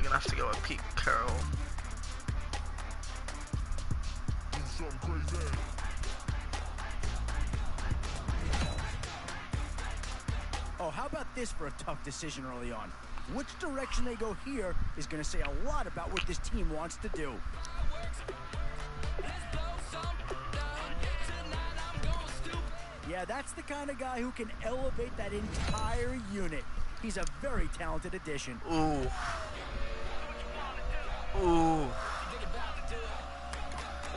gonna have to go with Pete Carroll. Oh, how about this for a tough decision early on? Which direction they go here is going to say a lot about what this team wants to do. Yeah, that's the kind of guy who can elevate that entire unit. He's a very talented addition. Ooh. Ooh.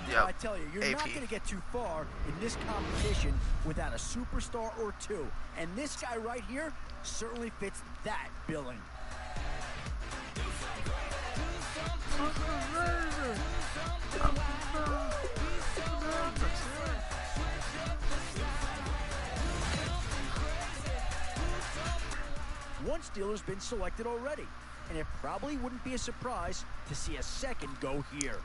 Yep. I tell you, you're AP. not going to get too far in this competition without a superstar or two. And this guy right here certainly fits that billing. One Steeler's been selected already, and it probably wouldn't be a surprise to see a second go here.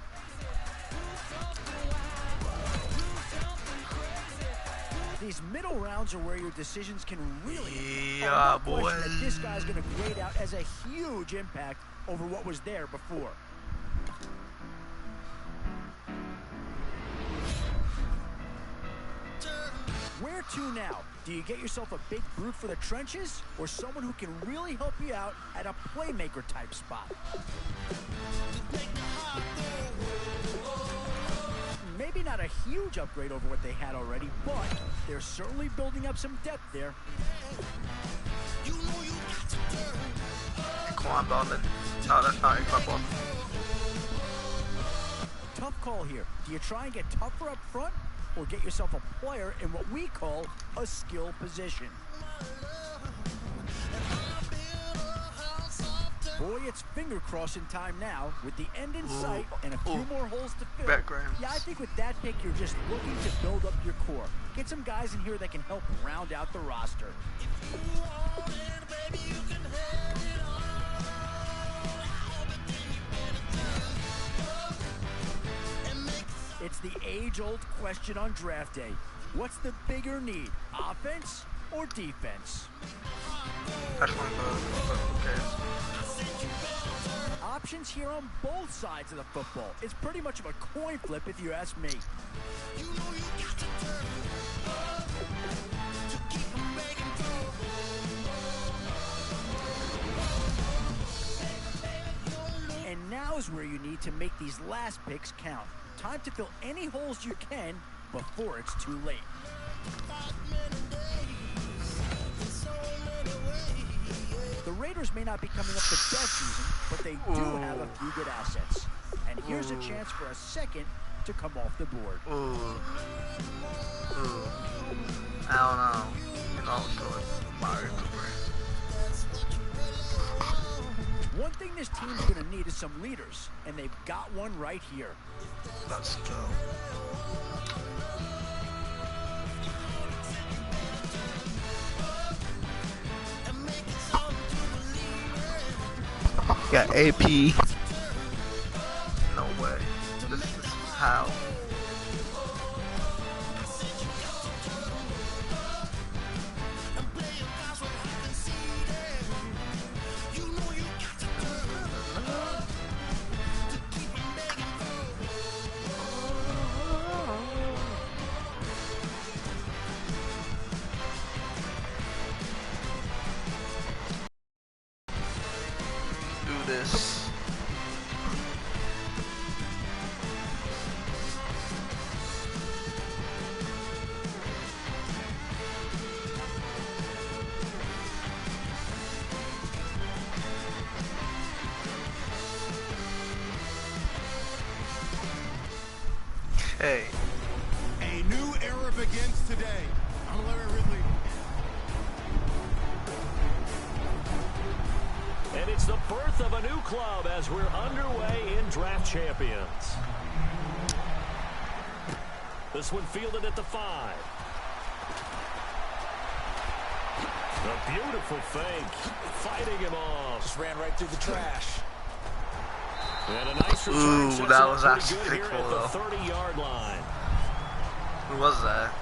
These middle rounds are where your decisions can really yeah, no boy. question that this guy's going to grade out as a huge impact over what was there before. Where to now? Do you get yourself a big brute for the trenches, or someone who can really help you out at a playmaker type spot? Maybe not a huge upgrade over what they had already, but they're certainly building up some depth there. Quan Bondman. No, that's not Quan Bondman. Tough call here. Do you try and get tougher up front, or get yourself a player in what we call a skill position? Boy, it's finger crossing time now with the end in sight and a few more holes to fill. Backgrounds. Yeah, I think with that pick, you're just looking to build up your core. Get some guys in here that can help round out the roster. It's the age-old question on draft day. What's the bigger need, offense or defense? That's one but who cares? Options here on both sides of the football. It's pretty much of a coin flip if you ask me. And now is where you need to make these last picks count. Time to fill any holes you can before it's too late. The Raiders may not be coming up the best season, but they do have a few good assets. And here's a chance for a second to come off the board. I don't know. You know, let's go with Mario Cooper. One thing this team's going to need is some leaders, and they've got one right here. Let's go. Got AP. No way. This is how. This. Okay. A new era begins today. I'm Larry Ridley. And it's the birth of a new club as we're underway in Draft Champions. This one fielded at the 5. A beautiful fake. Fighting him off. Just ran right through the trash. And a nice return. Ooh, that was actually pretty pretty good cool here at though. the 30-yard line. Who was that?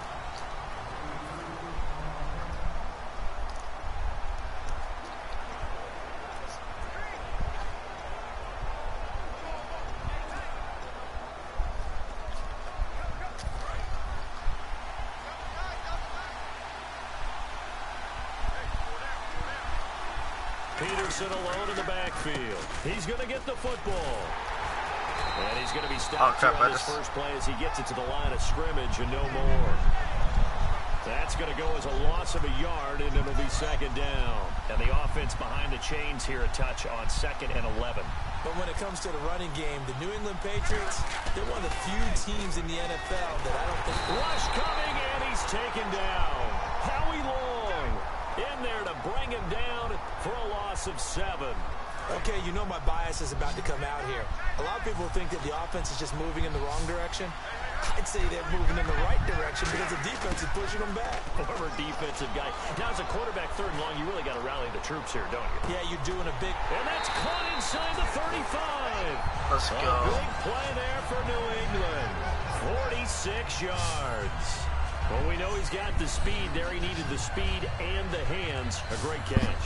Peterson alone in the backfield. He's going to get the football. And he's going to be stopped on his first play as he gets it to the line of scrimmage and no more. That's going to go as a loss of a yard, and it'll be second down. And the offense behind the chains here a touch on 2nd and 11. But when it comes to the running game, the New England Patriots, they're one of the few teams in the NFL that I don't think... Rush coming, and he's taken down. Howie Long in there to bring him down for a loss of 7. Okay, you know my bias is about to come out here. A lot of people think that the offense is just moving in the wrong direction. I'd say they're moving in the right direction because the defense is pushing them back. Former defensive guy. Now, as a quarterback, 3rd and long, you really got to rally the troops here, don't you? Yeah, you're doing a big... And that's caught inside the 35. Let's go. A big play there for New England. 46 yards. Well, we know he's got the speed there. He needed the speed and the hands. A great catch.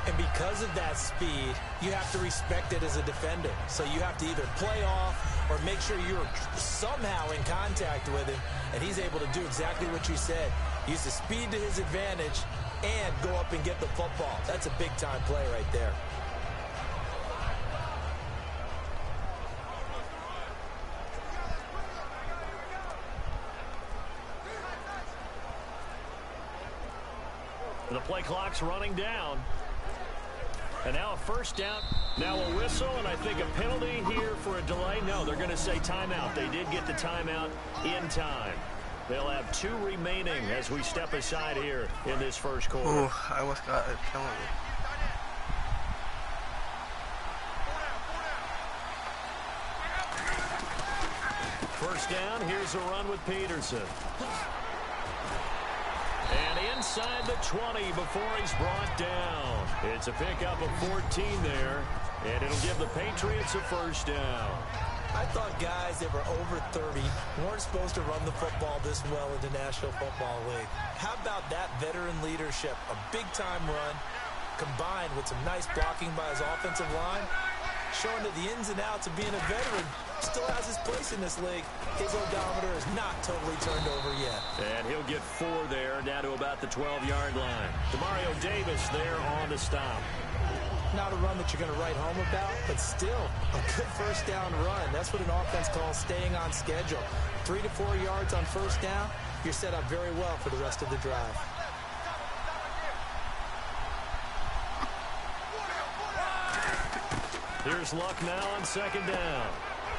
And because of that speed, you have to respect it as a defender. So you have to either play off or make sure you're somehow in contact with him. And he's able to do exactly what you said. Use the speed to his advantage and go up and get the football. That's a big-time play right there. The play clock's running down. And now a first down. Now a whistle, and I think a penalty here for a delay. No, they're going to say timeout. They did get the timeout in time. They'll have 2 remaining as we step aside here in this first quarter. Ooh, I almost got a penalty. First down, here's a run with Peterson. And inside the 20 before he's brought down. It's a pickup of 14 there, and it'll give the Patriots a first down. I thought guys that were over 30 weren't supposed to run the football this well in the National Football League. How about that veteran leadership? A big-time run combined with some nice blocking by his offensive line, showing that the ins and outs of being a veteran still has his place in this league. His odometer is not totally turned over yet. And he'll get 4 there, down to about the 12-yard line. Demario Davis there on the stop. Not a run that you're going to write home about, but still a good first down run. That's what an offense calls staying on schedule. 3 to 4 yards on first down, you're set up very well for the rest of the drive. Here's Luck now on second down.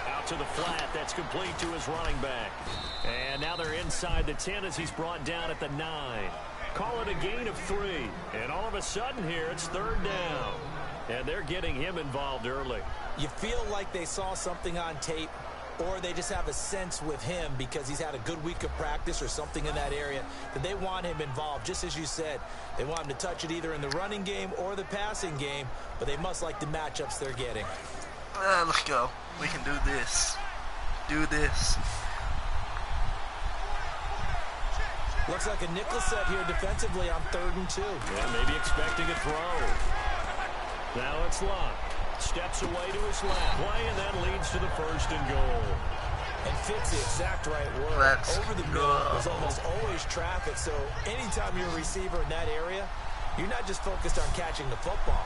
Out to the flat. That's complete to his running back. And now they're inside the 10 as he's brought down at the 9. Call it a gain of 3. And all of a sudden here, it's 3rd down. And they're getting him involved early. You feel like they saw something on tape, or they just have a sense with him because he's had a good week of practice or something in that area that they want him involved. Just as you said, they want him to touch it either in the running game or the passing game, but they must like the matchups they're getting. Let's go. We can do this. Do this. Looks like a nickel set here defensively on 3rd and 2. Yeah, maybe expecting a throw. Now it's Luck. Steps away to his left. Play, and that leads to the 1st and goal. And fits the exact right word. Over the middle, there's almost always traffic, so anytime you're a receiver in that area, you're not just focused on catching the football.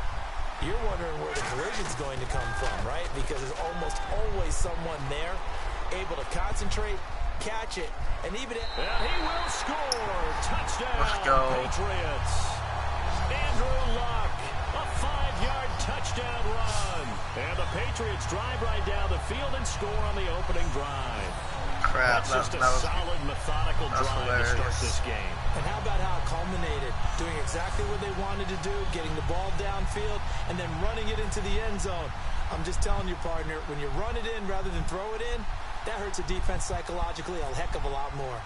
You're wondering where the collision's going to come from, right? Because there's almost always someone there able to concentrate, catch it, and even... And he will score! Touchdown, Let's go. Patriots! Andrew Luck, a 5-yard touchdown run. And the Patriots drive right down the field and score on the opening drive. Crap, That's just a solid, methodical drive to start this game. And how about how it culminated? Doing exactly what they wanted to do, getting the ball downfield, and then running it into the end zone. I'm just telling you, partner, when you run it in rather than throw it in, that hurts a defense psychologically a heck of a lot more.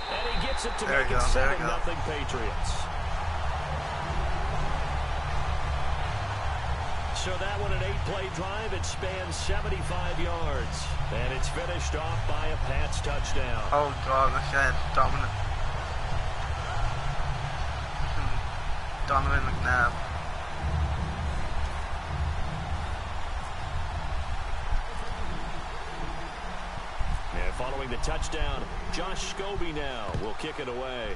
And he gets it to make it 7-0 Patriots. So that one, an 8-play drive. It spans 75 yards. And it's finished off by a Pats touchdown. Oh, God, this guy is dominant. Donovan McNabb. Yeah, following the touchdown, Josh Scobie now will kick it away.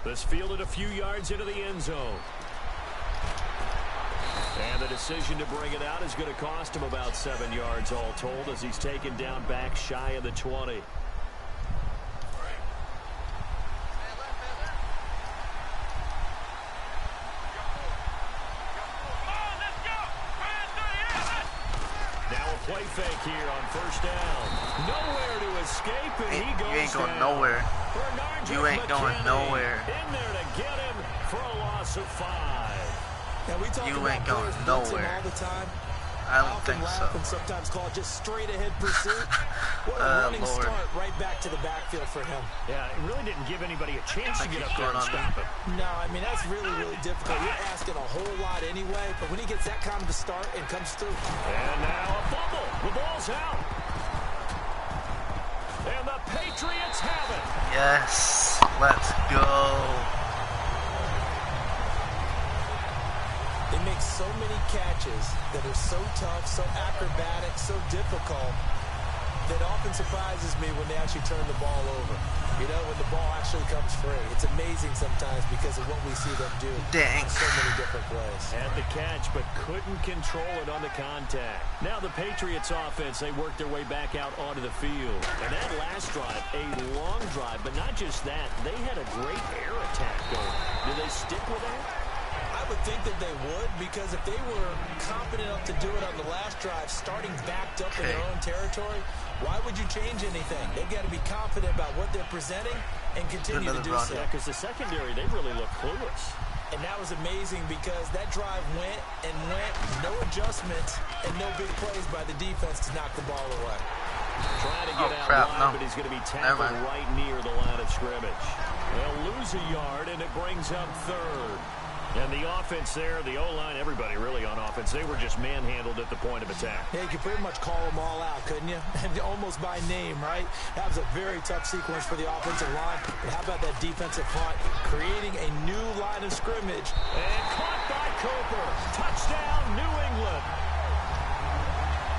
This fielded a few yards into the end zone. And the decision to bring it out is going to cost him about 7 yards all told as he's taken down back shy of the 20. Play fake here on first down. Nowhere to escape, and he goes You ain't going down. nowhere. Bernard You ain't going nowhere. In there to get him for a loss of 5. Now we talk You about ain't going players blitzing nowhere. all the time. I don't think so. And sometimes call it just straight ahead pursuit. What a running Lord. start right back to the backfield for him. Yeah, it really didn't give anybody a chance to get up there going and on stop it. No, I mean, that's really, really difficult. You're asking a whole lot anyway, but when he gets that kind of a start and comes through. And now a fumble. The ball's out. And the Patriots have it. Yes. Let's go. They make so many catches that are so tough, so acrobatic, so difficult that often surprises me when they actually turn the ball over. You know, when the ball actually comes free. It's amazing sometimes because of what we see them do. Dang. On so many different plays. Had the catch, but couldn't control it on the contact. Now the Patriots offense, they work their way back out onto the field. And that last drive, a long drive, but not just that. They had a great air attack going. Do they stick with that? I would think that they would, because if they were confident enough to do it on the last drive, starting backed up in their own territory, why would you change anything? They've got to be confident about what they're presenting and continue to do so. Yeah, because the secondary, they really look clueless. And that was amazing because that drive went and went, no adjustments and no big plays by the defense to knock the ball away. Trying to get out wide, but he's going to be tackled right near the line of scrimmage. They'll lose a yard, and it brings up third. And the offense there, the O-line, everybody really on offense, they were just manhandled at the point of attack. Yeah, you could pretty much call them all out, couldn't you? And almost by name, right? That was a very tough sequence for the offensive line. But how about that defensive front, creating a new line of scrimmage? And caught by Cooper. Touchdown, New England.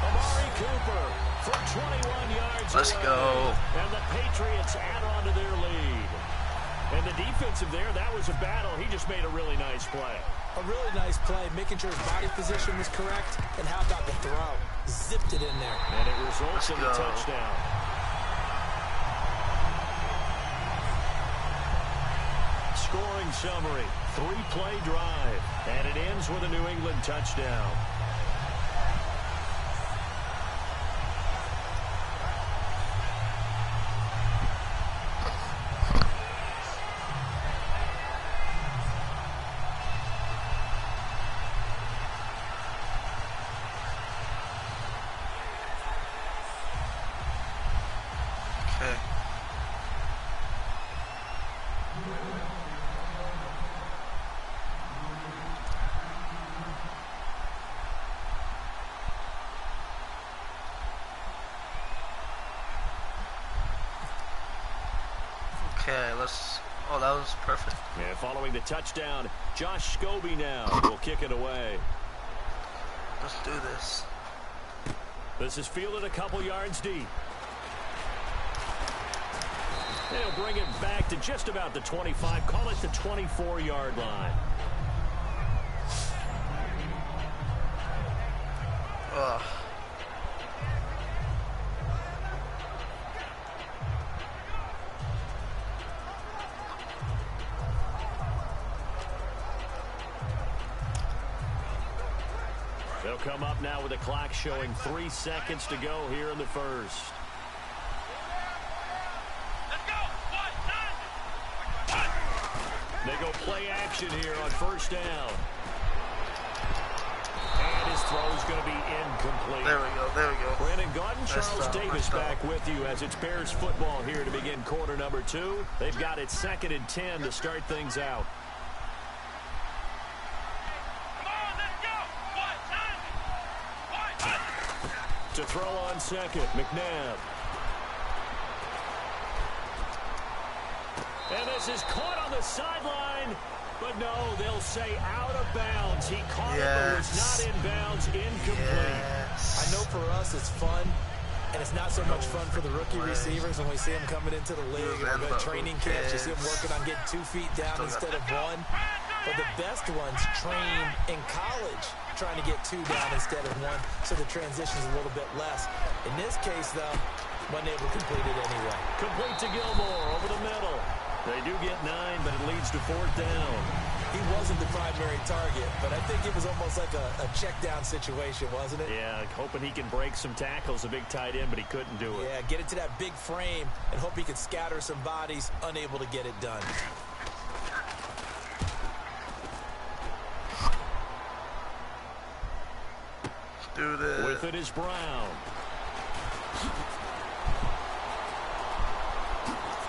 Amari Cooper for 21 yards. Let's go. And the Patriots add on to their lead. And the defensive there, that was a battle. He just made a really nice play. A really nice play, making sure his body position was correct. And how about the throw? Zipped it in there. And it results in a touchdown. Scoring summary, 3-play drive. And it ends with a New England touchdown. Okay, let's... Oh, that was perfect. Yeah, following the touchdown, Josh Scobie now will kick it away. Let's do this. This is fielded a couple yards deep. They'll bring it back to just about the 25. Call it the 24-yard line. Ugh. They'll come up now with a clock showing 3 seconds to go here in the first. They go play action here on first down. And his throw is going to be incomplete. There we go, there we go. Brandon Gaudin, Charles Davis back with you as it's Bears football here to begin quarter number 2. They've got it 2nd and 10 to start things out. To throw on second, McNabb. And this is caught on the sideline, but no, they'll say out of bounds. He caught it, but was not in bounds, incomplete. Yeah. I know for us it's fun, and it's not so much fun for the rookie receivers when we see them coming into the league and we go to training camps. You see them working on getting 2 feet down instead of 1. But the best ones train in college trying to get 2 down instead of 1, so the transition's a little bit less. In this case, though, wasn't able to complete it anyway. Complete to Gilmore over the middle. They do get 9, but it leads to 4th down. He wasn't the primary target, but I think it was almost like a check down situation, wasn't it? Yeah, hoping he can break some tackles, a big tight end, but he couldn't do it. Yeah, get it to that big frame and hope he can scatter some bodies, unable to get it done. Do this. With it is Brown.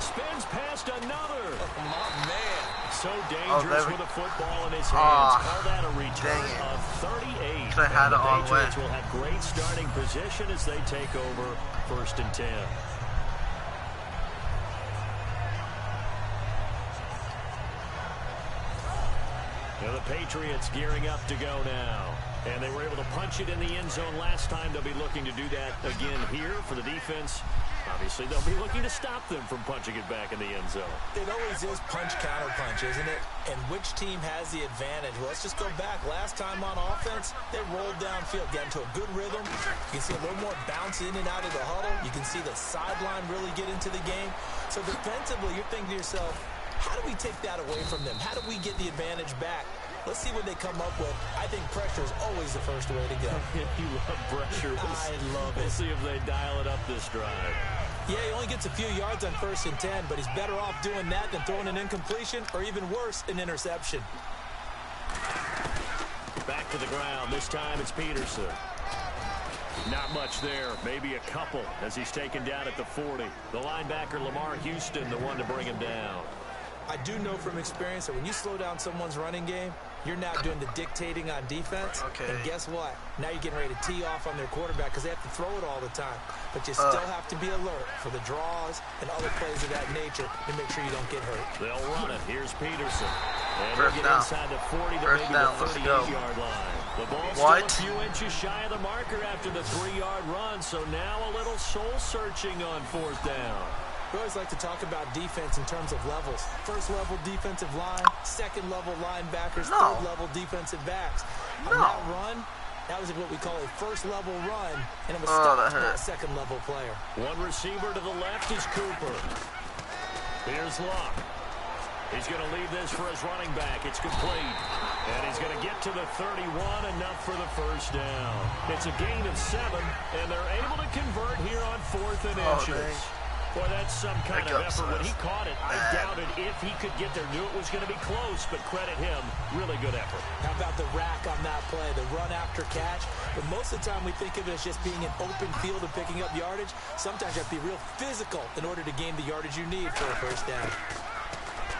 Spins past another. Oh, my man. So dangerous with a football in his hands. Call that a return of 38. They had it all the way. Patriots will have great starting position as they take over 1st and 10. Now the Patriots gearing up to go now. And they were able to punch it in the end zone last time. They'll be looking to do that again here for the defense. Obviously, they'll be looking to stop them from punching it back in the end zone. It always is punch-counter-punch, isn't it? And which team has the advantage? Well, let's just go back. Last time on offense, they rolled downfield, got into a good rhythm. You can see a little more bounce in and out of the huddle. You can see the sideline really get into the game. So defensively, you're thinking to yourself, how do we take that away from them? How do we get the advantage back? Let's see what they come up with. I think pressure is always the first way to go. You love pressure. I love it. We'll see if they dial it up this drive. Yeah, he only gets a few yards on 1st and 10, but he's better off doing that than throwing an incompletion or even worse, an interception. Back to the ground. This time it's Peterson. Not much there. Maybe a couple as he's taken down at the 40. The linebacker, Lamar Houston, the one to bring him down. I do know from experience that when you slow down someone's running game, you're now doing the dictating on defense. Okay. And guess what? Now you're getting ready to tee off on their quarterback because they have to throw it all the time. But you still have to be alert for the draws and other plays of that nature to make sure you don't get hurt. They'll run it. Here's Peterson. And First they'll get down. inside the 40 to First maybe down. the Let's 38-yard line. The ball's What? still a few inches shy of the marker after the 3-yard run, so now a little soul-searching on 4th down. We always like to talk about defense in terms of levels. First level defensive line, second level linebackers, third level defensive backs. On that run, that was what we call a first level run, and it was stopped by a second level player. One receiver to the left is Cooper. Here's Luck. He's going to leave this for his running back. It's complete. And he's going to get to the 31, enough for the 1st down. It's a gain of 7, and they're able to convert here on 4th and inches. Boy, that's some kind of effort. When he caught it, I doubted if he could get there. Knew it was going to be close, but credit him. Really good effort. How about the rack on that play, the run after catch? But most of the time we think of it as just being an open field and picking up yardage. Sometimes you have to be real physical in order to gain the yardage you need for a 1st down.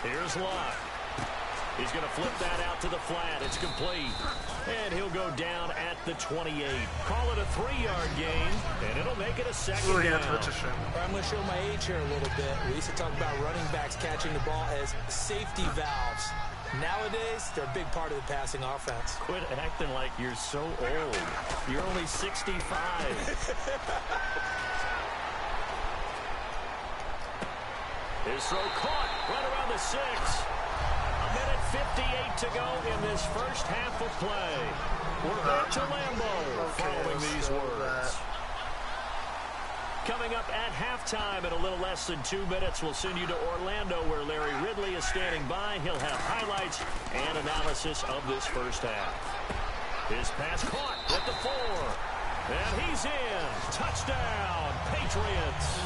Here's Locke. He's going to flip that out to the flat. It's complete. And he'll go down at the 28. Call it a 3-yard gain, and it'll make it a 2nd down. I'm going to show my age here a little bit. We used to talk about running backs catching the ball as safety valves. Nowadays, they're a big part of the passing offense. Quit acting like you're so old. You're only 65. His throw caught right around the 6. A minute 58 to go in this first half of play. We're back to Lambeau following these words. Coming up at halftime in a little less than 2 minutes, we'll send you to Orlando where Larry Ridley is standing by. He'll have highlights and analysis of this first half. His pass caught at the 4. And he's in. Touchdown, Patriots.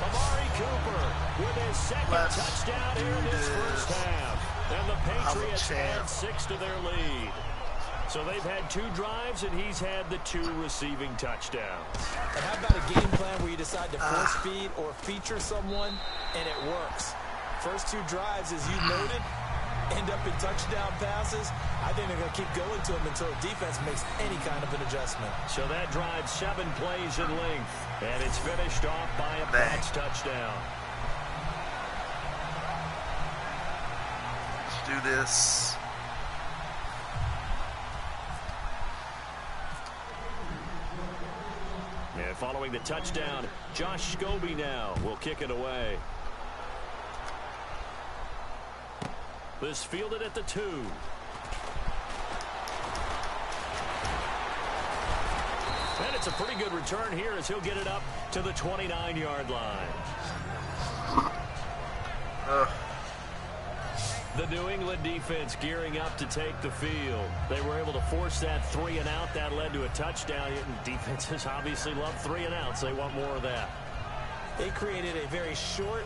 Amari Cooper with his second touchdown here in this first half. And the Patriots add 6 to their lead. So they've had 2 drives, and he's had the 2 receiving touchdowns. And how about a game plan where you decide to force feed or feature someone, and it works? First 2 drives, as you noted, end up in touchdown passes. I think they're going to keep going to them until the defense makes any kind of an adjustment. So that drive 7 plays in length, and it's finished off by a Pats touchdown. Let's do this. following the touchdown. Josh Scobie now will kick it away. This fielded at the 2. And it's a pretty good return here as he'll get it up to the 29-yard line. The New England defense gearing up to take the field. They were able to force that 3 and out. That led to a touchdown. Defenses obviously love 3 and outs. They want more of that. They created a very short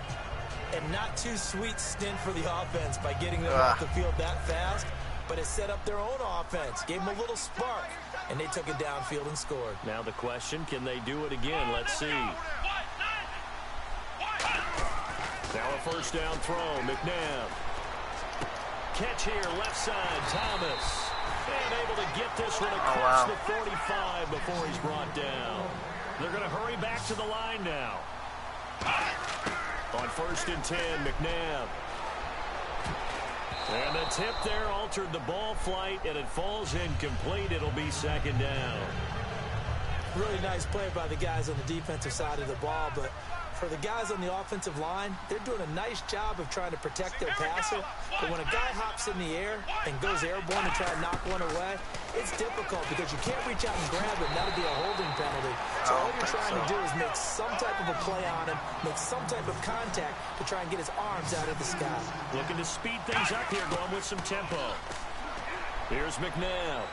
and not too sweet stint for the offense by getting them off the field that fast. But it set up their own offense, gave them a little spark, and they took it downfield and scored. Now the question, can they do it again? Let's see. Now a first down throw, McNabb. Catch here, left side, Thomas. And able to get this one across the 45 before he's brought down. They're going to hurry back to the line now. On 1st and 10, McNabb. And the tip there altered the ball flight, and it falls incomplete. It'll be 2nd down. Really nice play by the guys on the defensive side of the ball, but for the guys on the offensive line, they're doing a nice job of trying to protect their passer. But when a guy hops in the air and goes airborne to try and knock one away, it's difficult because you can't reach out and grab it. That'll be a holding penalty. So all you're trying to do is make some type of a play on him, make some type of contact to try and get his arms out of the sky. Looking to speed things up here, going with some tempo. Here's McNabb.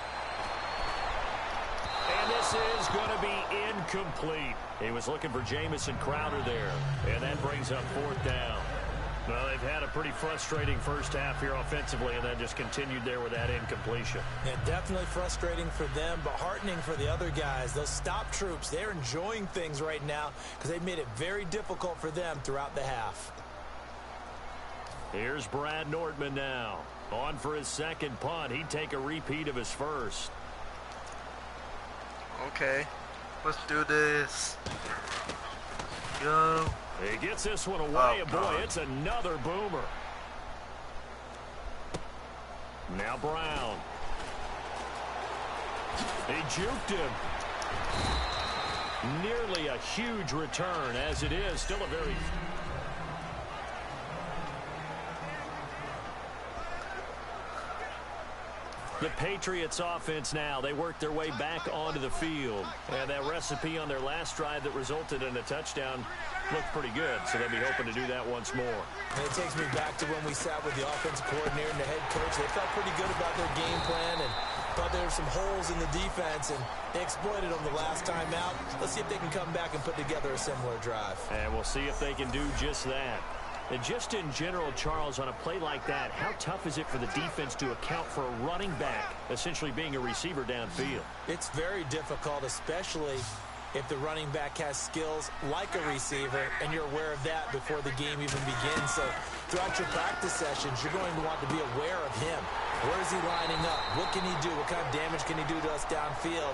And this is going to be incomplete. He was looking for Jamison Crowder there. And that brings up 4th down. Well, they've had a pretty frustrating first half here offensively, and then just continued there with that incompletion. Yeah, definitely frustrating for them, but heartening for the other guys. Those stop troops, they're enjoying things right now because they've made it very difficult for them throughout the half. Here's Brad Nordman now. On for his 2nd punt. He'd take a repeat of his first. Okay, let's do this. Go. He gets this one away, and boy, it's another boomer. Now Brown. He juked him. Nearly a huge return, as it is. Still a very... The Patriots offense now, they work their way back onto the field. And that recipe on their last drive that resulted in a touchdown looked pretty good, so they'll be hoping to do that once more. And it takes me back to when we sat with the offensive coordinator and the head coach. They felt pretty good about their game plan and thought there were some holes in the defense, and they exploited them the last time out. Let's see if they can come back and put together a similar drive. And we'll see if they can do just that. And just in general, Charles, on a play like that, how tough is it for the defense to account for a running back essentially being a receiver downfield? It's very difficult, especially if the running back has skills like a receiver, and you're aware of that before the game even begins. So throughout your practice sessions, you're going to want to be aware of him. Where is he lining up? What can he do? What kind of damage can he do to us downfield?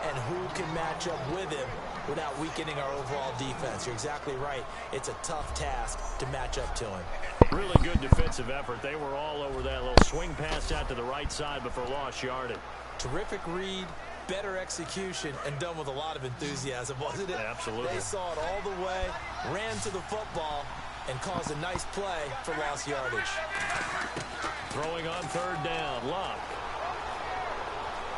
And who can match up with him without weakening our overall defense? You're exactly right. It's a tough task to match up to him. Really good defensive effort. They were all over that little swing pass out to the right side before lost yardage. Terrific read, better execution, and done with a lot of enthusiasm, wasn't it? Absolutely. They saw it all the way, ran to the football, and caused a nice play for lost yardage. Throwing on 3rd down, Luck.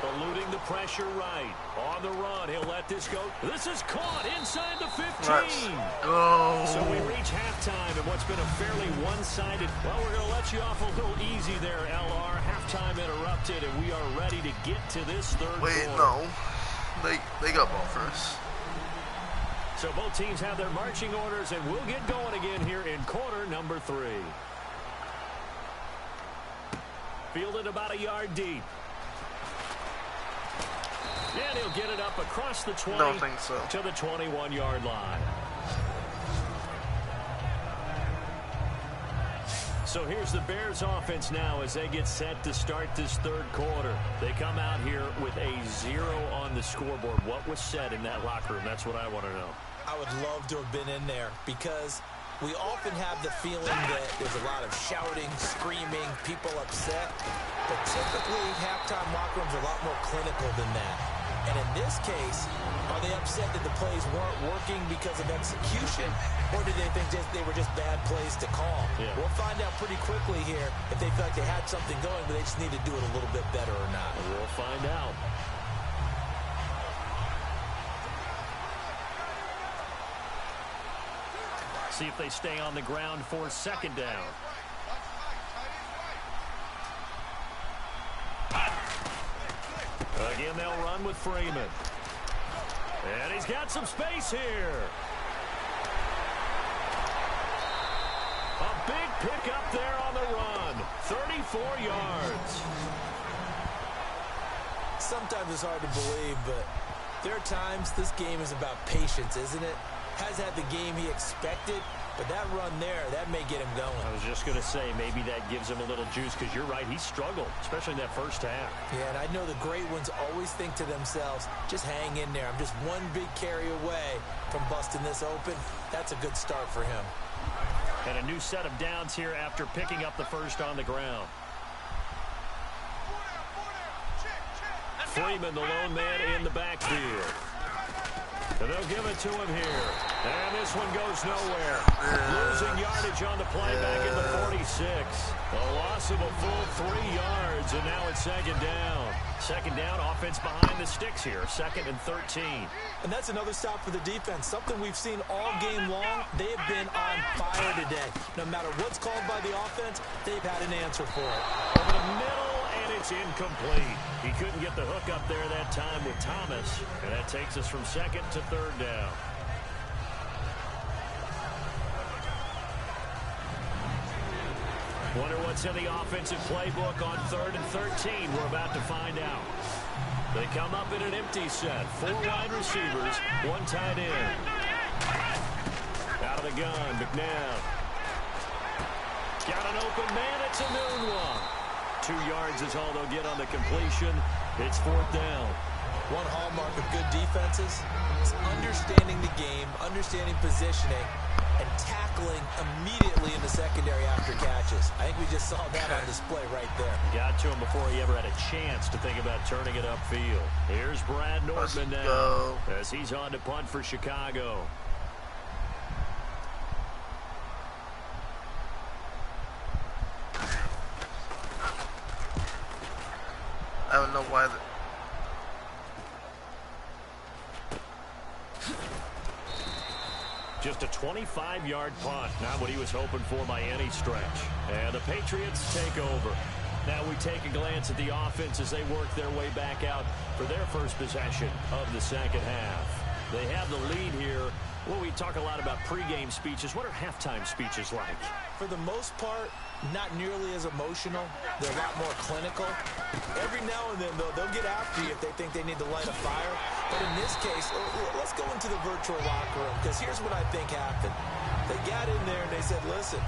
Eluding the pressure right. On the run, he'll let this go. This is caught inside the 15. Let's go. So we reach halftime in what's been a fairly one-sided. Well, we're going to let you off a little easy there, LR. Halftime interrupted, and we are ready to get to this 3rd Wait, quarter. no. They got ball first. So both teams have their marching orders, and we'll get going again here in quarter number 3. Fielded about a yard deep. And he'll get it up across the 20 Don't think so. to the 21-yard line. So here's the Bears offense now as they get set to start this 3rd quarter. They come out here with a 0 on the scoreboard. What was said in that locker room? That's what I want to know. I would love to have been in there because we often have the feeling that there's a lot of shouting, screaming, people upset. But typically, halftime locker rooms are a lot more clinical than that. And in this case, are they upset that the plays weren't working because of execution, or did they think they were just bad plays to call? Yeah. We'll find out pretty quickly here if they feel like they had something going, but they just need to do it a little bit better or not. We'll find out. See if they stay on the ground for second down. Again, they'll run with Freeman. And he's got some space here. A big pickup there on the run. 34 yards. Sometimes it's hard to believe, but there are times this game is about patience, isn't it? Has had the game he expected, but that run there, that may get him going. I was just going to say, maybe that gives him a little juice, because you're right, he struggled, especially in that first half. Yeah, and I know the great ones always think to themselves, just hang in there. I'm just one big carry away from busting this open. That's a good start for him. And a new set of downs here after picking up the first on the ground. Freeman, the lone man in the backfield. And they'll give it to him here. And this one goes nowhere. Losing yardage on the play back in the 46. A loss of a full 3 yards, and now it's second down. Second down, offense behind the sticks here. 2nd and 13. And that's another stop for the defense. Something we've seen all game long. They have been on fire today. No matter what's called by the offense, they've had an answer for it. Over the middle, and it's incomplete. He couldn't get the hook up there that time with Thomas. And that takes us from 2nd to 3rd down. Wonder what's in the offensive playbook on 3rd and 13. We're about to find out. They come up in an empty set. 4 wide receivers, 1 tight end. Out of the gun, McNabb. Got an open man. It's a noon one. 2 yards is all they'll get on the completion. It's 4th down. One hallmark of good defenses is understanding the game, understanding positioning, and tackling immediately in the secondary after catches. I think we just saw that on display right there. Got to him before he ever had a chance to think about turning it upfield. Here's Brad Nordman now as he's on to punt for Chicago. I don't know why. Just a 25-yard punt. Not what he was hoping for by any stretch. And the Patriots take over. Now we take a glance at the offense as they work their way back out for their first possession of the second half. They have the lead here. Well, we talk a lot about pregame speeches. What are halftime speeches like? For the most part, not nearly as emotional. They're a lot more clinical. Every now and then, though, they'll get after you if they think they need to light a fire. But in this case, let's go into the virtual locker room, because here's what I think happened. They got in there and they said, listen,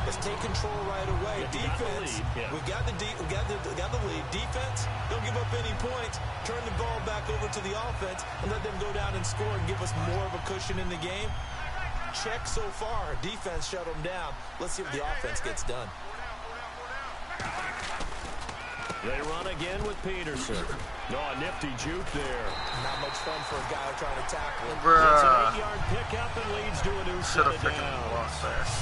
let's take control right away. Defense, we got the lead. Defense, don't give up any points. Turn the ball back over to the offense and let them go down and score and give us more of a cushion in the game. Check so far. Defense shut them down. Let's see what the offense gets done. They run again with Peterson. No, a nifty juke there. Not much fun for a guy trying to tackle him. That's an 8-yard pickup and leads to a new set of downs.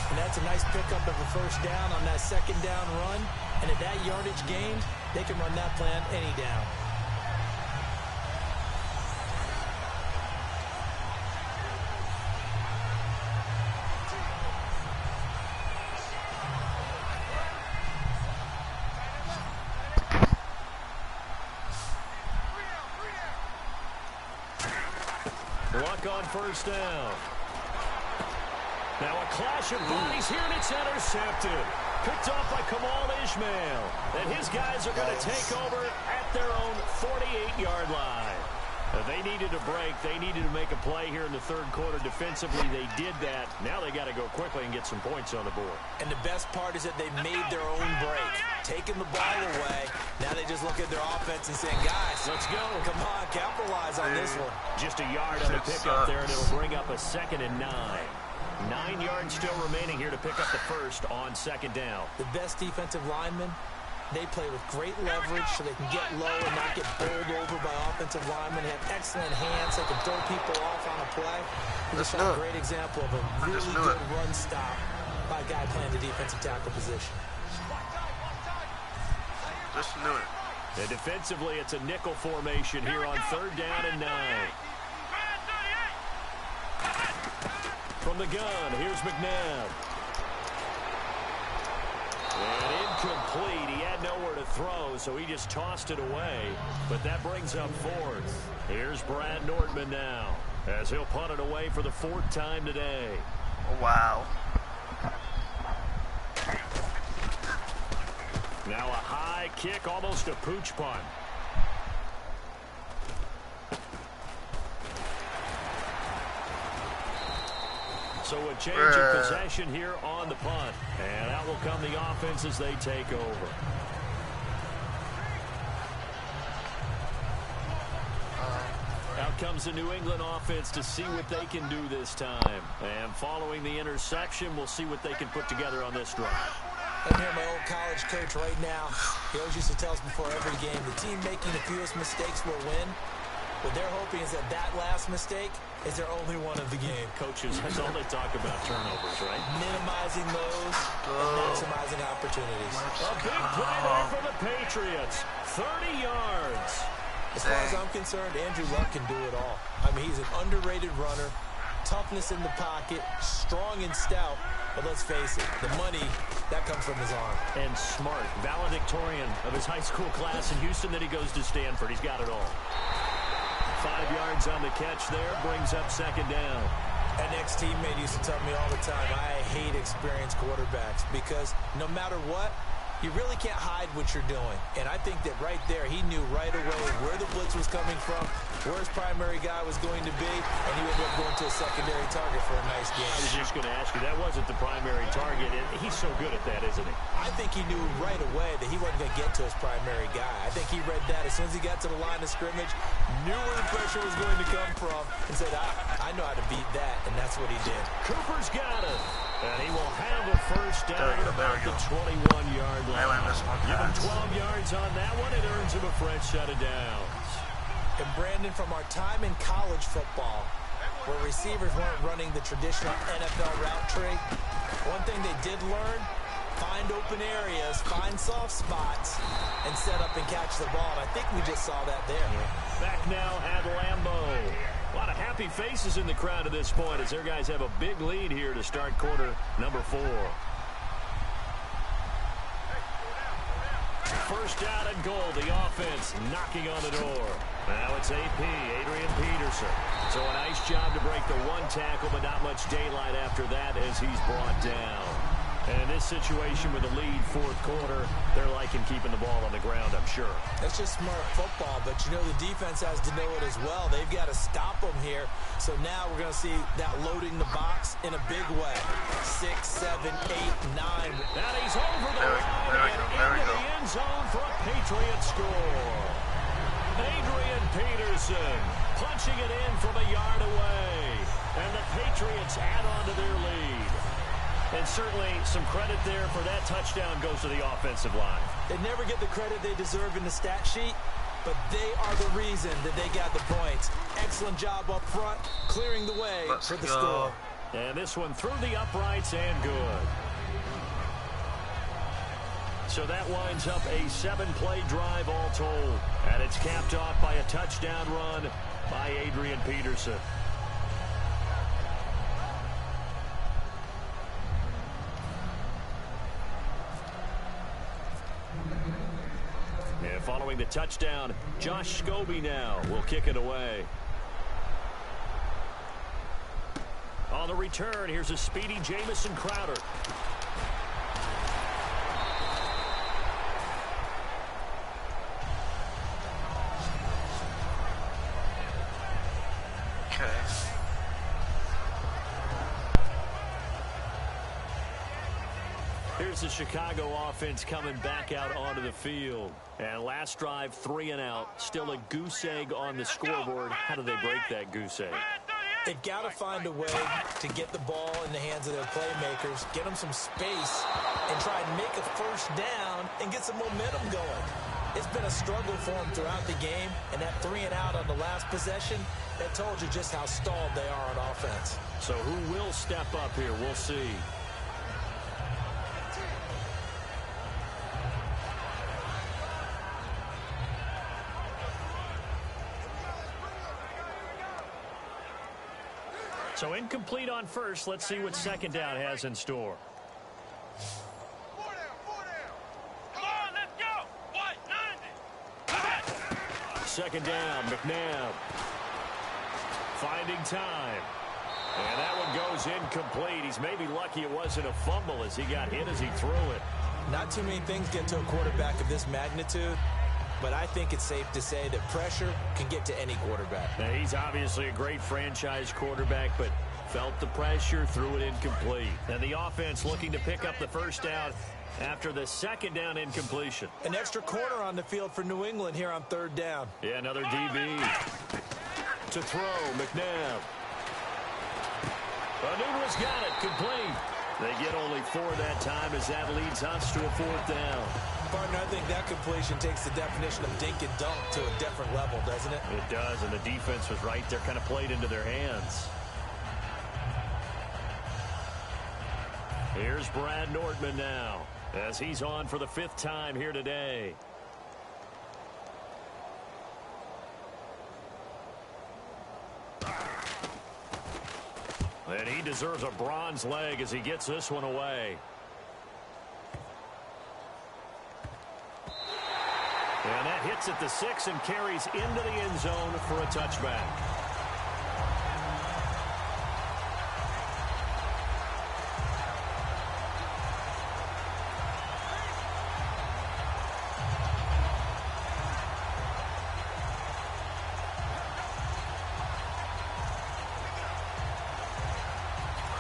And that's a nice pickup of a first down on that second down run. And at that yardage gained, they can run that plan any down. Luck on first down. Now a clash of bodies here, and it's intercepted. Picked off by Kamal Ishmael. And his guys are going to take over at their own 48-yard line. They needed a break. They needed to make a play here in the third quarter. Defensively, they did that. Now they got to go quickly and get some points on the board. And the best part is that they made their own break. Taking the ball away. Now they just look at their offense and saying, guys, let's go. Come on, capitalize on this one. Just a yard on the pickup there, and it'll bring up a 2nd and 9. 9 yards still remaining here to pick up the first on second down. The best defensive lineman They play with great leverage so they can get low and not get bowled over by offensive linemen. They have excellent hands. They can throw people off on a play. This is a great example of a really good run stop by a guy playing the defensive tackle position. Just knew it. And defensively, it's a nickel formation here on 3rd down and 9. From the gun, here's McNabb. And incomplete. He had nowhere to throw, so he just tossed it away. But that brings up 4th. Here's Brad Nortman now, as he'll punt it away for the 4th time today. Oh, wow. Now a high kick, almost a pooch punt. So a change of possession here on the punt. And out will come the offense as they take over. Out comes the New England offense to see what they can do this time. And following the interception, we'll see what they can put together on this drive. I'm here, my old college coach right now. He always used to tell us before every game, the team making the fewest mistakes will win. What they're hoping is that last mistake is their only one of the game. Coaches, that's all they talk about, turnovers, right? Minimizing those and maximizing opportunities. A big play there for the Patriots. 30 yards. As far as I'm concerned, Andrew Luck can do it all. I mean, he's an underrated runner. Toughness in the pocket, strong and stout. But let's face it, the money, that comes from his arm. And smart. Valedictorian of his high school class in Houston. Then he goes to Stanford. He's got it all. 5 yards on the catch there. Brings up 2nd down. An ex-teammate used to tell me all the time, I hate experienced quarterbacks because no matter what, you really can't hide what you're doing. And I think that right there, he knew right away where the blitz was coming from, where his primary guy was going to be, and he ended up going to a secondary target for a nice game. I was just going to ask you, that wasn't the primary target. He's so good at that, isn't he? I think he knew right away that he wasn't going to get to his primary guy. I think he read that as soon as he got to the line of scrimmage, knew where the pressure was going to come from, and said, I know how to beat that, and that's what he did. Cooper's got it. And he will have a first down at about the 21-yard line. Give him 12 yards on that one. It earns him a fresh set of downs. And Brandon, from our time in college football, where receivers weren't running the traditional NFL route tree, one thing they did learn, find open areas, find soft spots, and set up and catch the ball. And I think we just saw that there. Back now at Lambeau. A lot of happy faces in the crowd at this point as their guys have a big lead here to start quarter number 4. First down and goal. The offense knocking on the door. Now it's AP, Adrian Peterson. So a nice job to break the 1 tackle, but not much daylight after that as he's brought down. And in this situation with the lead 4th quarter, they're liking keeping the ball on the ground, I'm sure. That's just smart football, but you know the defense has to know it as well. They've got to stop them here. So now we're going to see that loading the box in a big way. 6, 7, 8, 9. Now he's over the line and into the end zone for a Patriot score. Adrian Peterson punching it in from a yard away. And the Patriots add on to their lead. And certainly some credit there for that touchdown goes to the offensive line. They never get the credit they deserve in the stat sheet, but they are the reason that they got the points. Excellent job up front, clearing the way for the score. And this one through the uprights and good. So that winds up a 7-play drive all told. And it's capped off by a touchdown run by Adrian Peterson. And following the touchdown, Josh Scobie now will kick it away. On the return, here's a speedy Jamison Crowder. Here's the Chicago offense coming back out onto the field. And last drive, 3 and out. Still a goose egg on the scoreboard. How do they break that goose egg? They've got to find a way to get the ball in the hands of their playmakers, get them some space, and try and make a first down and get some momentum going. It's been a struggle for them throughout the game, and that 3-and-out on the last possession, that told you just how stalled they are on offense. So who will step up here? We'll see. So incomplete on first. Let's see what second down has in store. Second down, McNabb. Finding time. And that one goes incomplete. He's maybe lucky it wasn't a fumble as he got hit as he threw it. Not too many things get to a quarterback of this magnitude, but I think it's safe to say that pressure can get to any quarterback. Now, he's obviously a great franchise quarterback, but felt the pressure, threw it incomplete. And the offense looking to pick up the first down after the second down incompletion. An extra corner on the field for New England here on third down. Yeah, another DB. To throw, McNabb. Anunu's got it, complete. They get only 4 that time as that leads us to a fourth down. Partner, I think that completion takes the definition of dink and dunk to a different level, doesn't it? It does, and the defense was right there, kind of played into their hands. Here's Brad Nordman now, as he's on for the 5th time here today. And he deserves a bronze leg as he gets this one away. And that hits at the 6 and carries into the end zone for a touchback.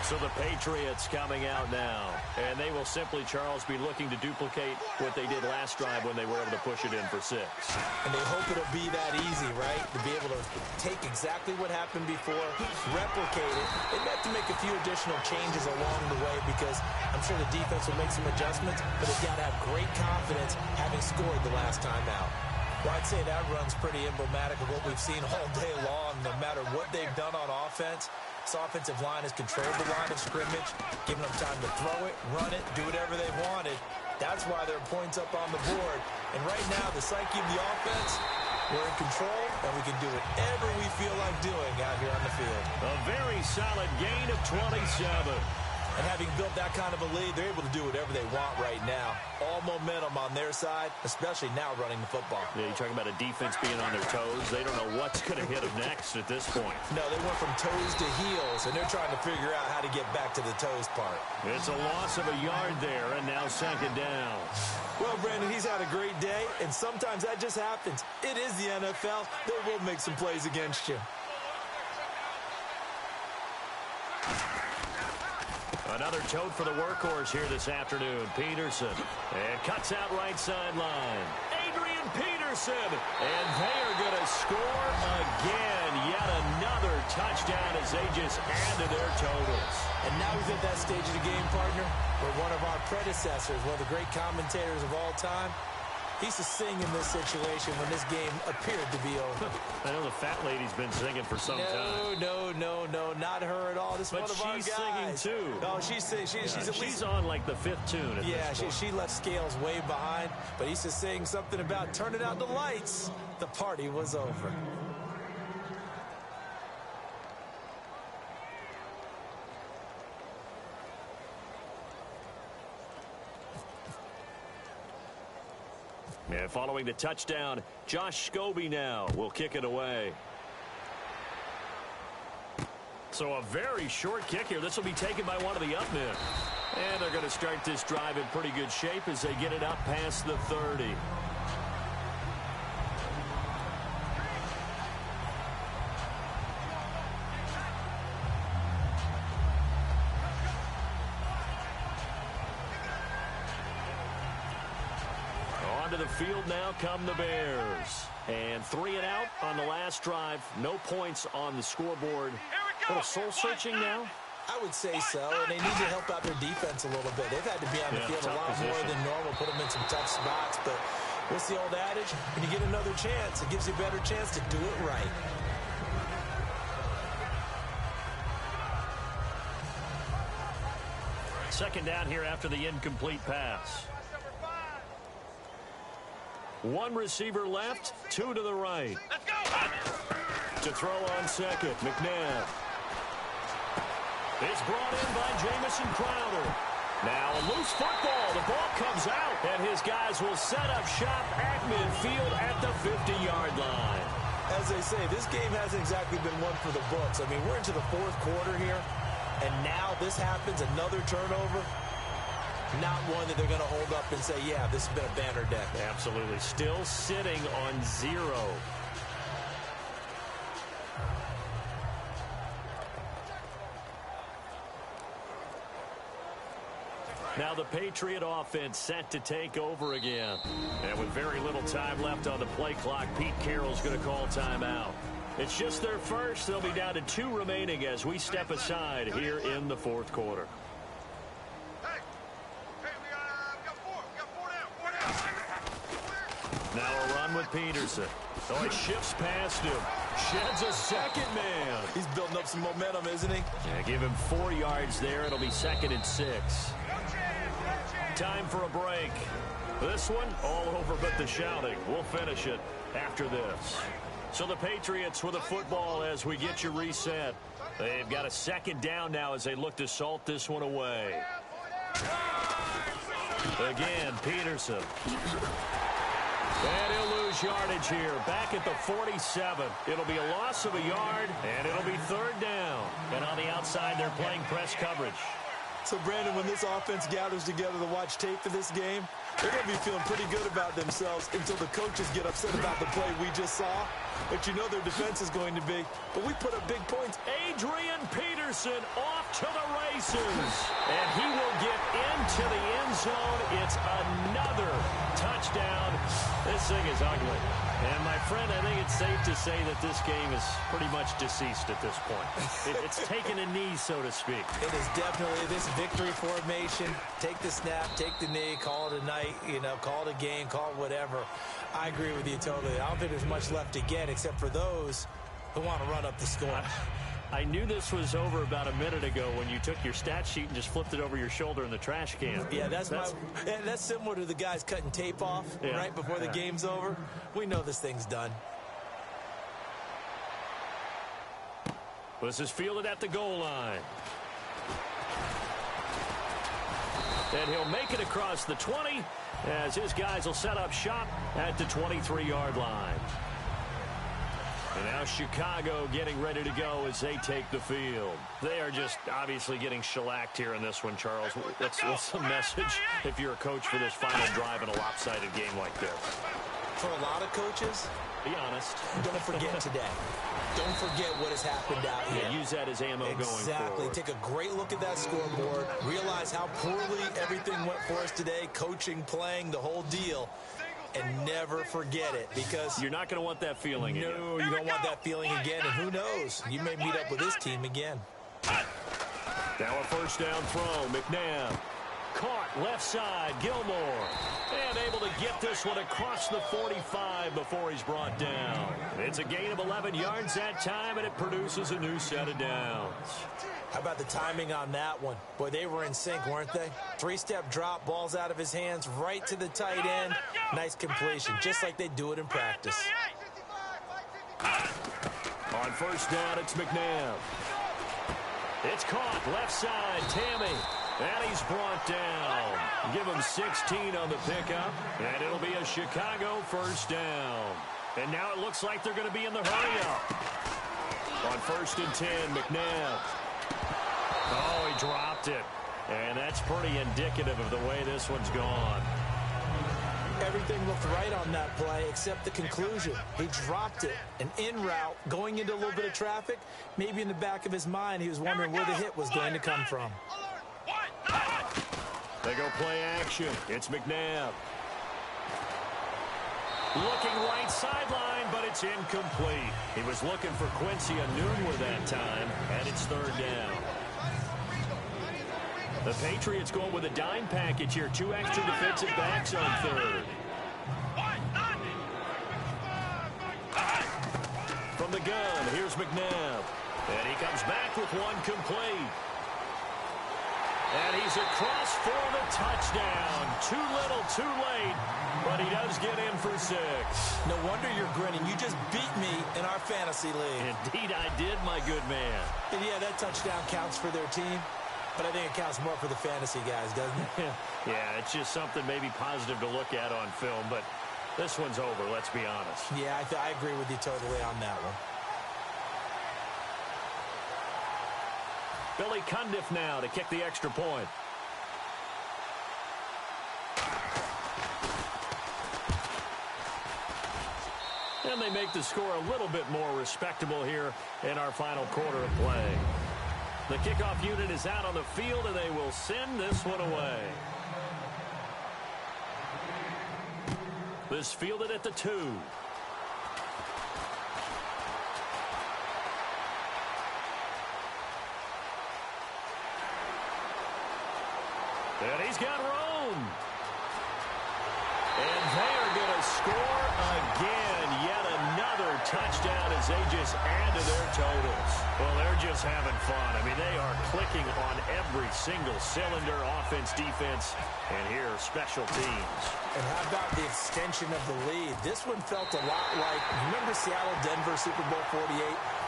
So the Patriots coming out now, and they will simply, Charles, be looking to duplicate what they did last drive when they were able to push it in for 6. And they hope it'll be that easy, right? To be able to take exactly what happened before, replicate it. They have to make a few additional changes along the way because I'm sure the defense will make some adjustments, but they've got to have great confidence having scored the last time out. Well, I'd say that run's pretty emblematic of what we've seen all day long. No matter what they've done on offense, this offensive line has controlled the line of scrimmage, giving them time to throw it, run it, do whatever they wanted. That's why there are points up on the board. And right now, the psyche of the offense, we're in control, and we can do whatever we feel like doing out here on the field. A very solid gain of 27. And having built that kind of a lead, they're able to do whatever they want right now. All momentum on their side, especially now running the football. Yeah, you're talking about a defense being on their toes. They don't know what's going to hit them next at this point. No, they went from toes to heels, and they're trying to figure out how to get back to the toes part. It's a loss of a yard there, and now second down. Well, Brandon, he's had a great day, and sometimes that just happens. It is the NFL. They will make some plays against you. Another tote for the workhorse here this afternoon, Peterson. And cuts out right sideline. Adrian Peterson. And they are going to score again. Yet another touchdown as they just add to their totals. And now he's at that stage of the game, partner, where one of our predecessors, one of the great commentators of all time, he used to sing in this situation when this game appeared to be over. I know the fat lady's been singing for some time. No, not her at all. This is one of our guys. But she's singing, too. Oh, she's on like the 5th tune at this point. She left Scales way behind, but he used to sing something about turning out the lights. The party was over. And following the touchdown, Josh Scobie now will kick it away. So a very short kick here. This will be taken by one of the up men. And they're going to start this drive in pretty good shape as they get it up past the 30. Onto the field now come the Bears. And 3 and out on the last drive. No points on the scoreboard. A little soul-searching now. I would say so, and they need to help out their defense a little bit. They've had to be on the field a lot in some tough spots, but what's the old adage? When you get another chance, it gives you a better chance to do it right. Second down here after the incomplete pass. One receiver left, two to the right. Let's go! To throw on second, McNabb. It's brought in by Jamison Crowder. Now a loose football. The ball comes out, and his guys will set up shop at midfield at the 50-yard line. As they say, this game hasn't exactly been one for the books. I mean, we're into the fourth quarter here, and now this happens, another turnover. Not one that they're going to hold up and say, yeah, this has been a banner day. Absolutely. Still sitting on 0. Now the Patriot offense set to take over again. And with very little time left on the play clock, Pete Carroll's going to call timeout. It's just their first. They'll be down to 2 remaining as we step aside here in the fourth quarter. Now a run with Peterson. Oh, it shifts past him. Sheds a second man. He's building up some momentum, isn't he? Yeah, give him 4 yards there. It'll be 2nd and 6. Time for a break. This one, all over but the shouting. We'll finish it after this. So the Patriots with a football as we get you reset. They've got a second down now as they look to salt this one away. Again, Peterson. And he'll lose yardage here. Back at the 47. It'll be a loss of a yard, and it'll be 3rd down. And on the outside, they're playing press coverage. So, Brandon, when this offense gathers together to watch tape for this game, they're going to be feeling pretty good about themselves until the coaches get upset about the play we just saw. But you know their defense is going to be. But we put up big points. Adrian Peterson off to the races. And he will get into the end zone. It's another touchdown. This thing is ugly. And, my friend, I think it's safe to say that this game is pretty much deceased at this point. It's taken a knee, so to speak. It is definitely this victory formation. Take the snap, take the knee, call it a night, call it a game, call it whatever. I agree with you totally. I don't think there's much left to get except for those who want to run up the score. I knew this was over about a minute ago when you took your stat sheet and just flipped it over your shoulder in the trash can. Yeah, that's similar to the guys cutting tape off right before the game's over. We know this thing's done. This is fielded at the goal line. And he'll make it across the 20 as his guys will set up shop at the 23-yard line. And now Chicago getting ready to go as they take the field. They are just obviously getting shellacked here in this one, Charles. What's the message if you're a coach for this final drive in a lopsided game like this? For a lot of coaches, be honest. Don't forget today. Don't forget what has happened out here. Yeah, use that as ammo going forward. Exactly. Take a great look at that scoreboard. Realize how poorly everything went for us today. Coaching, playing, the whole deal. And never forget it, because you're not going to want that feeling again. No, you don't want that feeling again, and who knows? You may meet up with this team again. Now a first down throw. McNabb caught left side. Gilmore. And able to get this one across the 45 before he's brought down. It's a gain of 11 yards that time, and it produces a new set of downs. How about the timing on that one? Boy, they were in sync, weren't they? 3-step drop, balls out of his hands, right to the tight end. Nice completion, just like they do it in practice. On first down, it's McNabb. It's caught, left side, Tammy. And he's brought down. Give him 16 on the pickup, and it'll be a Chicago first down. And now it looks like they're going to be in the hurry-up. On first and 10, McNabb. Oh, he dropped it. And that's pretty indicative of the way this one's gone. Everything looked right on that play except the conclusion. He dropped it, an in route, going into a little bit of traffic. Maybe in the back of his mind, he was wondering where the hit was going to come from. They go play action. It's McNabb. Looking right sideline, but it's incomplete. He was looking for Quincy Enunwa that time, and it's third down. The Patriots going with a dime package here. 2 extra defensive backs on third. From the gun, here's McNabb. And he comes back with one complete. And he's across for the touchdown. Too little, too late. But he does get in for 6. No wonder you're grinning. You just beat me in our fantasy league. Indeed I did, my good man. And yeah, that touchdown counts for their team. But I think it counts more for the fantasy guys, doesn't it? Yeah, it's just something maybe positive to look at on film. But this one's over, let's be honest. Yeah, I agree with you totally on that one. Billy Cundiff now to kick the extra point. And they make the score a little bit more respectable here in our final quarter of play. The kickoff unit is out on the field, and they will send this one away. This fielded at the 2. And he's got Rome. And they are going to score again. Yet another touchdown as they just add to their totals. Well, they're just having fun. I mean, they are clicking on every single cylinder, offense, defense, and here, special teams. And how about the extension of the lead? This one felt a lot like, remember Seattle-Denver Super Bowl 48?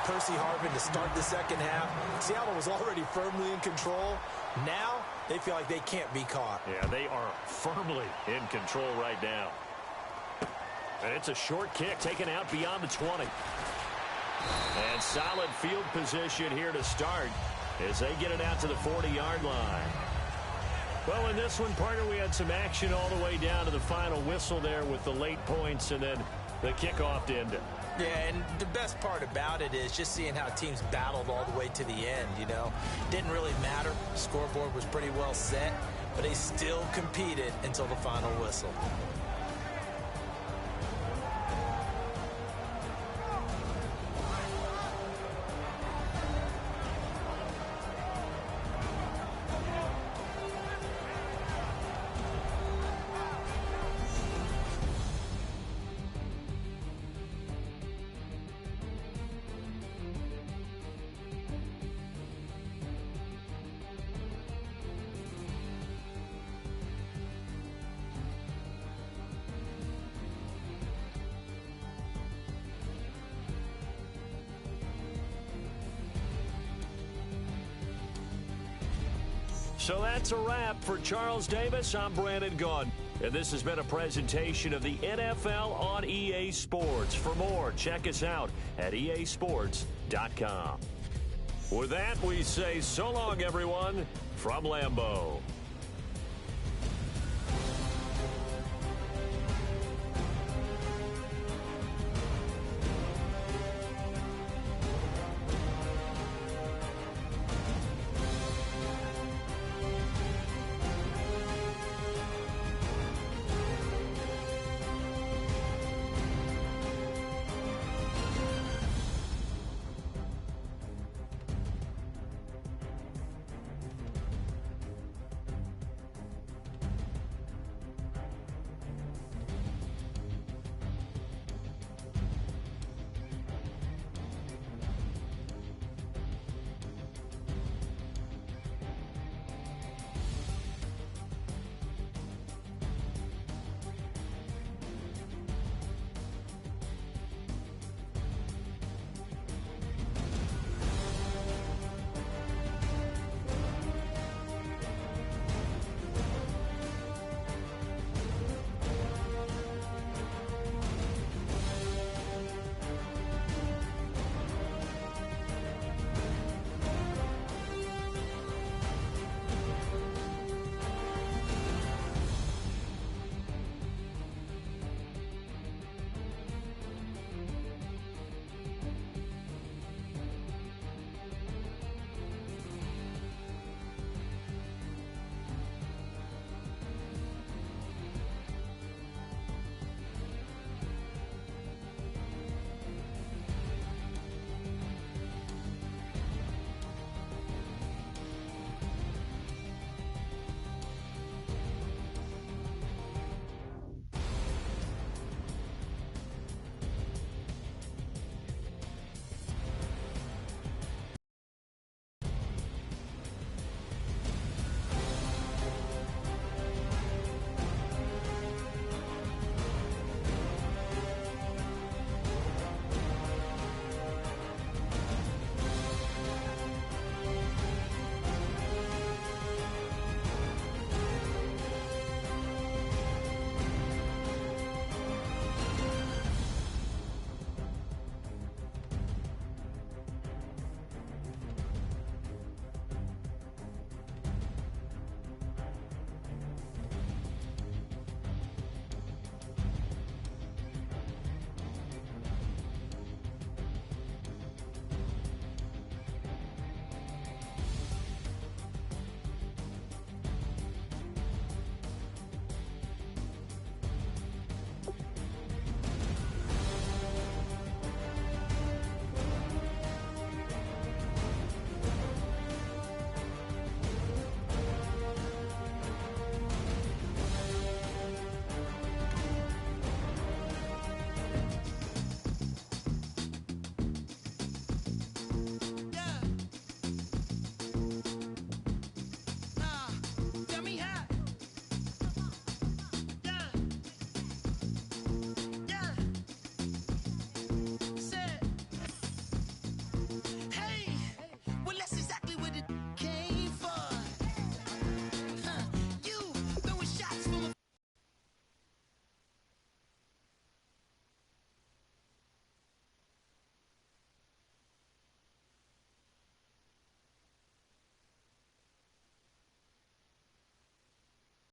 Percy Harvin to start the second half. Seattle was already firmly in control. Now, they feel like they can't be caught. Yeah, they are firmly in control right now. And it's a short kick taken out beyond the 20. And solid field position here to start as they get it out to the 40-yard line. Well, in this one, partner, we had some action all the way down to the final whistle there with the late points and then the kickoff to end it. Yeah, and the best part about it is just seeing how teams battled all the way to the end, you know. Didn't really matter. Scoreboard was pretty well set, but they still competed until the final whistle. So that's a wrap for Charles Davis. I'm Brandon Gunn. And this has been a presentation of the NFL on EA Sports. For more, check us out at easports.com. With that, we say so long, everyone, from Lambeau.